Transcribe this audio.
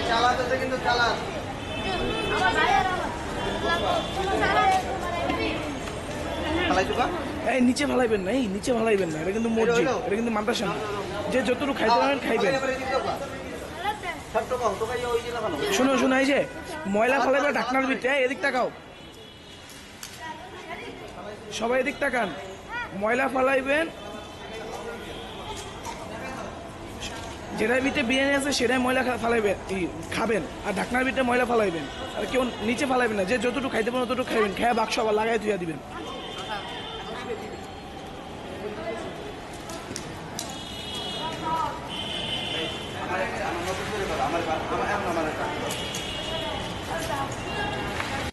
চালাতে কিন্তু চালা এই নিচে ফালাইবেন না, এই নিচে ফালাইবেন না, এটা কিন্তু মসজিদ, এটা কিন্তু মাদ্রাসা না। যে যতটুকু খাইতে পারেন খাইবেন। শোনো শোনো, এই যে ময়লা ফালাইবে ঢাকনার ভিতরে, এদিক তাকাও সবাই, এদিক তাকান। ময়লা ফালাইবেন, যেটার ভিতরে বিরিয়ানি আছে সেটাই ময়লা ফালাইবেন, খাবেন। আর ঢাকনার ভিতরে ময়লা ফালাইবেন, আর কেউ নিচে ফালাইবেন না। যে যতটুকু খাইতে পারেন ততটুকু খাইবেন, খেয়ে বাক্স আবার লাগাই ধুইয়া দিবেন। আমার